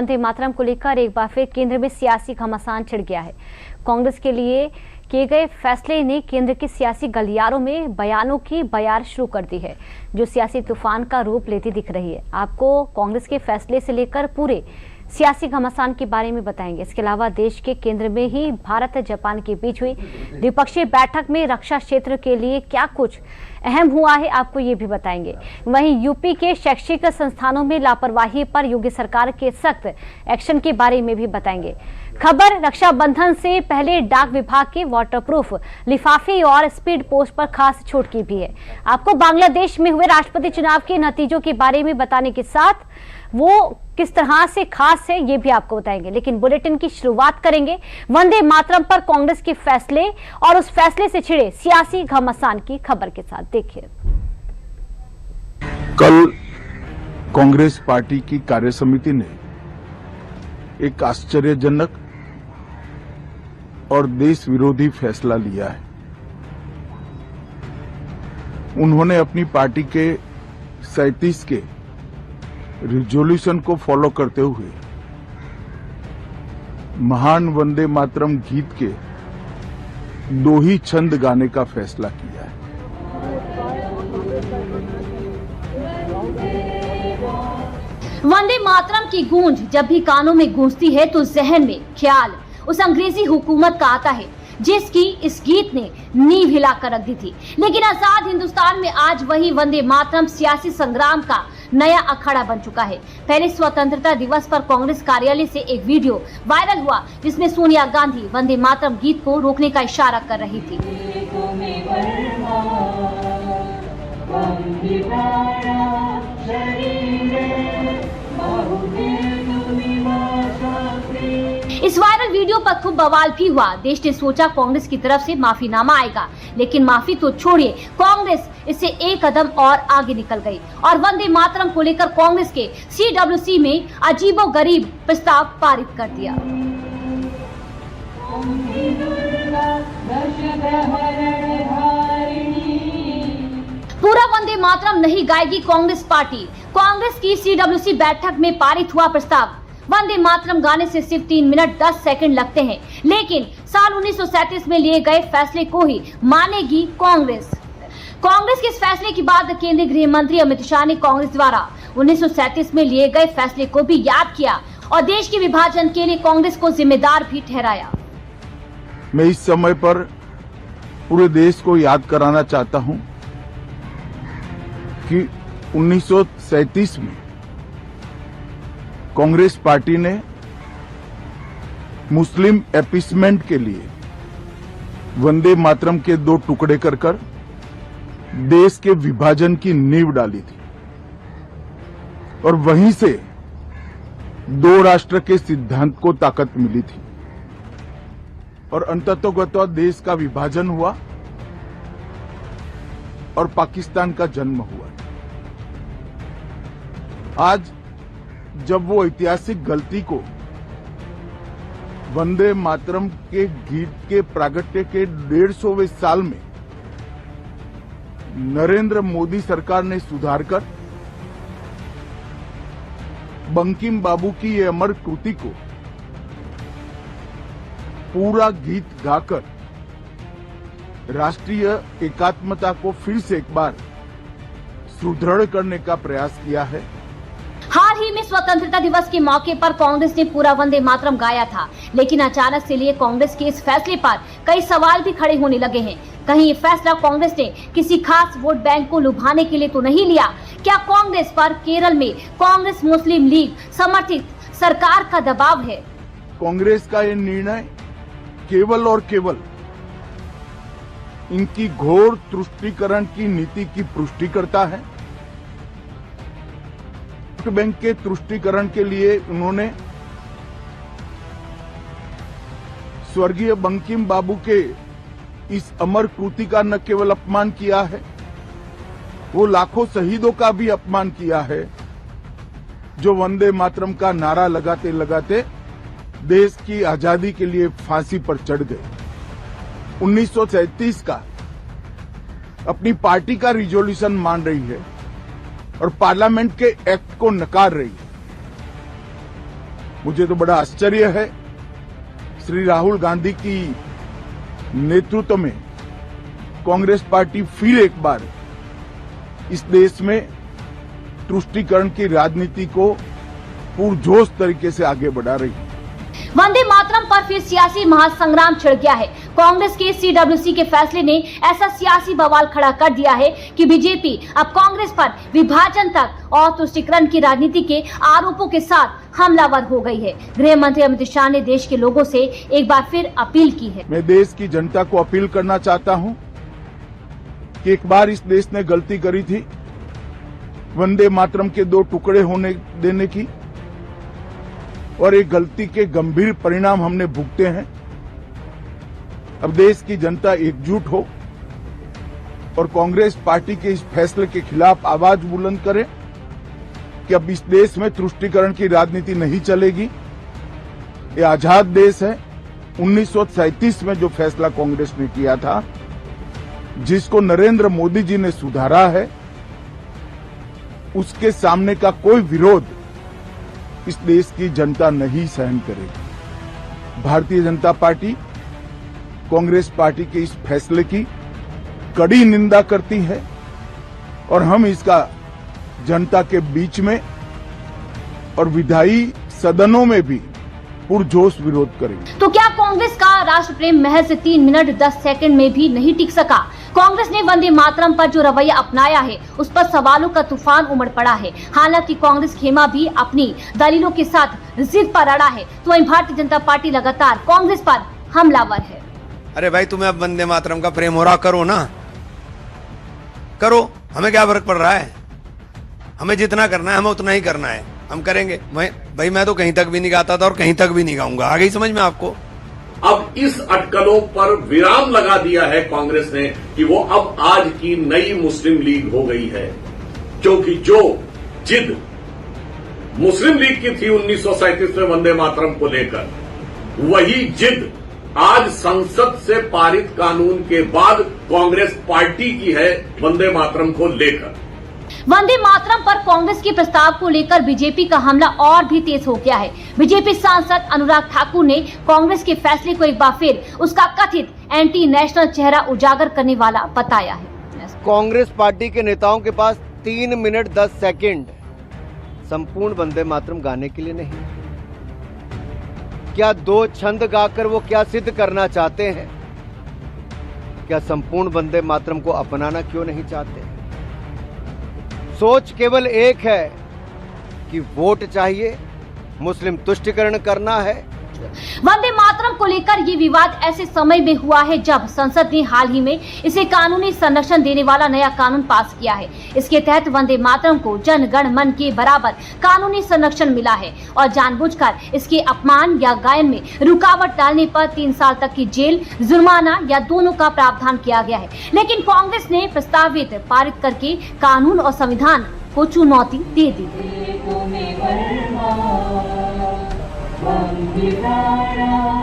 वंदे मातरम को लेकर एक बार फिर केंद्र में सियासी घमासान छिड़ गया है। कांग्रेस के लिए किए गए फैसले ने केंद्र के सियासी गलियारों में बयानों की बयार शुरू कर दी है, जो सियासी तूफान का रूप लेती दिख रही है। आपको कांग्रेस के फैसले से लेकर पूरे सियासी घमासान के बारे में बताएंगे। इसके अलावा देश के केंद्र में ही भारत जापान के बीच हुई द्विपक्षीय बैठक में रक्षा क्षेत्र के लिए क्या कुछ अहम हुआ है, आपको ये भी बताएंगे। वहीं यूपी के शैक्षिक संस्थानों में लापरवाही पर योगी सरकार के सख्त एक्शन के बारे में भी बताएंगे। खबर रक्षाबंधन से पहले डाक विभाग के वाटरप्रूफ लिफाफे और स्पीड पोस्ट पर खास छूट की भी है। आपको बांग्लादेश में हुए राष्ट्रपति चुनाव के नतीजों के बारे में बताने के साथ वो किस तरह से खास है ये भी आपको बताएंगे। लेकिन बुलेटिन की शुरुआत करेंगे वंदे मातरम पर कांग्रेस के फैसले और उस फैसले से छिड़े सियासी घमासान की खबर के साथ। देखिए, कल कांग्रेस पार्टी की कार्यसमिति ने एक आश्चर्यजनक और देश विरोधी फैसला लिया है। उन्होंने अपनी पार्टी के 37 के रिजोल्यूशन को फॉलो करते हुए महान वंदे मातरम गीत के 2 ही छंद गाने का फैसला किया है। वंदे मातरम की गूंज जब भी कानों में गूंजती है तो जहन में ख्याल उस अंग्रेजी हुकूमत का आता है जिसकी इस गीत ने नींव हिलाकर रख दी थी। लेकिन आजाद हिंदुस्तान में आज वही वंदे मातरम सियासी संग्राम का नया अखाड़ा बन चुका है। पहले स्वतंत्रता दिवस पर कांग्रेस कार्यालय से एक वीडियो वायरल हुआ जिसमें सोनिया गांधी वंदे मातरम गीत को रोकने का इशारा कर रही थी। इस वायरल वीडियो पर खूब बवाल भी हुआ। देश ने सोचा कांग्रेस की तरफ से माफीनामा आएगा, लेकिन माफी तो छोड़िए, कांग्रेस इससे एक कदम और आगे निकल गई और वंदे मातरम को लेकर कांग्रेस के CWC में अजीबोगरीब प्रस्ताव पारित कर दिया। पूरा वंदे मातरम नहीं गाएगी कांग्रेस पार्टी। कांग्रेस की CWC बैठक में पारित हुआ प्रस्ताव। वंदे मातरम गाने से सिर्फ 3 मिनट 10 सेकंड लगते हैं, लेकिन साल 1937 में लिए गए फैसले को ही मानेगी कांग्रेस। कांग्रेस के इस फैसले के बाद केंद्रीय गृह मंत्री अमित शाह ने कांग्रेस द्वारा 1937 में लिए गए फैसले को भी याद किया और देश के विभाजन के लिए कांग्रेस को जिम्मेदार भी ठहराया। मैं इस समय पर पूरे देश को याद कराना चाहता हूं कि 1937 में कांग्रेस पार्टी ने मुस्लिम अपीसमेंट के लिए वंदे मातरम के 2 टुकड़े कर देश के विभाजन की नींव डाली थी और वहीं से 2 राष्ट्र के सिद्धांत को ताकत मिली थी और अंततोगत्वा देश का विभाजन हुआ और पाकिस्तान का जन्म हुआ। आज जब वो ऐतिहासिक गलती को वंदे मातरम के गीत के प्रागट्य के 150वें साल में नरेंद्र मोदी सरकार ने सुधार कर बंकिम बाबू की ये अमर कृति को पूरा गीत गाकर राष्ट्रीय एकात्मता को फिर से एक बार सुदृढ़ करने का प्रयास किया है। हाल ही में स्वतंत्रता दिवस के मौके पर कांग्रेस ने पूरा वंदे मातरम गाया था, लेकिन अचानक से लिए कांग्रेस के इस फैसले पर कई सवाल भी खड़े होने लगे हैं। कहीं ये फैसला कांग्रेस ने किसी खास वोट बैंक को लुभाने के लिए तो नहीं लिया? क्या कांग्रेस पर केरल में कांग्रेस मुस्लिम लीग समर्थित सरकार का दबाव है? कांग्रेस का ये निर्णय केवल और केवल इनकी घोर तुष्टीकरण की नीति की पुष्टि करता है। वोट बैंक के तुष्टीकरण के लिए उन्होंने स्वर्गीय बंकिम बाबू के इस अमर कृति का न केवल अपमान किया है, वो लाखों शहीदों का भी अपमान किया है जो वंदे मातरम का नारा लगाते लगाते देश की आजादी के लिए फांसी पर चढ़ गए। 1937 का अपनी पार्टी का रिजोल्यूशन मान रही है और पार्लियामेंट के एक्ट को नकार रही है। मुझे तो बड़ा आश्चर्य है, श्री राहुल गांधी की नेतृत्व में कांग्रेस पार्टी फिर एक बार इस देश में तुष्टीकरण की राजनीति को पुरजोश तरीके से आगे बढ़ा रही है। वंदे मातरम पर फिर सियासी महासंग्राम छिड़ गया है। कांग्रेस के CWC के फैसले ने ऐसा सियासी बवाल खड़ा कर दिया है कि बीजेपी अब कांग्रेस पर विभाजन तक और तुष्टीकरण की राजनीति के आरोपों के साथ हमलावर हो गई है। गृह मंत्री अमित शाह ने देश के लोगों से एक बार फिर अपील की है। मैं देश की जनता को अपील करना चाहता हूं कि एक बार इस देश ने गलती करी थी वंदे मातरम के 2 टुकड़े होने देने की, और एक गलती के गंभीर परिणाम हमने भुगते हैं। अब देश की जनता एकजुट हो और कांग्रेस पार्टी के इस फैसले के खिलाफ आवाज बुलंद करे कि अब इस देश में तुष्टीकरण की राजनीति नहीं चलेगी। ये आजाद देश है। 1937 में जो फैसला कांग्रेस ने किया था, जिसको नरेंद्र मोदी जी ने सुधारा है, उसके सामने का कोई विरोध इस देश की जनता नहीं सहन करेगी। भारतीय जनता पार्टी कांग्रेस पार्टी के इस फैसले की कड़ी निंदा करती है और हम इसका जनता के बीच में और विधायी सदनों में भी पुरजोश विरोध करेंगे। तो क्या कांग्रेस का राष्ट्र प्रेम महज 3 मिनट 10 सेकंड में भी नहीं टिक सका? कांग्रेस ने वंदे मातरम पर जो रवैया अपनाया है, उस पर सवालों का तूफान उमड़ पड़ा है। हालांकि कांग्रेस खेमा भी अपनी दलीलों के साथ जिद पर अड़ा है, तो वहीं भारतीय जनता पार्टी लगातार कांग्रेस पर हमलावर है। अरे भाई, तुम्हें अब वंदे मातरम का प्रेम हो रहा, करो ना, करो, हमें क्या फर्क पड़ रहा है? हमें जितना करना है हमें उतना ही करना है, हम करेंगे। भाई मैं तो कहीं तक भी नहीं गाता था और कहीं तक भी नहीं गाऊंगा। आ गई समझ में आपको? अब इस अटकलों पर विराम लगा दिया है कांग्रेस ने कि वो अब आज की नई मुस्लिम लीग हो गई है, क्योंकि जो जिद मुस्लिम लीग की थी 1937 में वंदे मातरम को लेकर, वही जिद आज संसद से पारित कानून के बाद कांग्रेस पार्टी की है वंदे मातरम को लेकर। वंदे मातरम पर कांग्रेस के प्रस्ताव को लेकर बीजेपी का हमला और भी तेज हो गया है। बीजेपी सांसद अनुराग ठाकुर ने कांग्रेस के फैसले को एक बार फिर उसका कथित एंटी नेशनल चेहरा उजागर करने वाला बताया है। कांग्रेस पार्टी के नेताओं के पास 3 मिनट 10 सेकंड संपूर्ण वंदे मातरम गाने के लिए नहीं। क्या 2 छंद गाकर वो क्या सिद्ध करना चाहते हैं? क्या संपूर्ण वंदे मातरम को अपनाना क्यों नहीं चाहते? सोच केवल एक है कि वोट चाहिए, मुस्लिम तुष्टीकरण करना है। वंदे मातरम को लेकर ये विवाद ऐसे समय में हुआ है जब संसद ने हाल ही में इसे कानूनी संरक्षण देने वाला नया कानून पास किया है। इसके तहत वंदे मातरम को जन गण मन के बराबर कानूनी संरक्षण मिला है और जानबूझकर इसके अपमान या गायन में रुकावट डालने पर 3 साल तक की जेल, जुर्माना या दोनों का प्रावधान किया गया है। लेकिन कांग्रेस ने प्रस्तावित पारित करके कानून और संविधान को चुनौती दे दी। वंदे मातरम।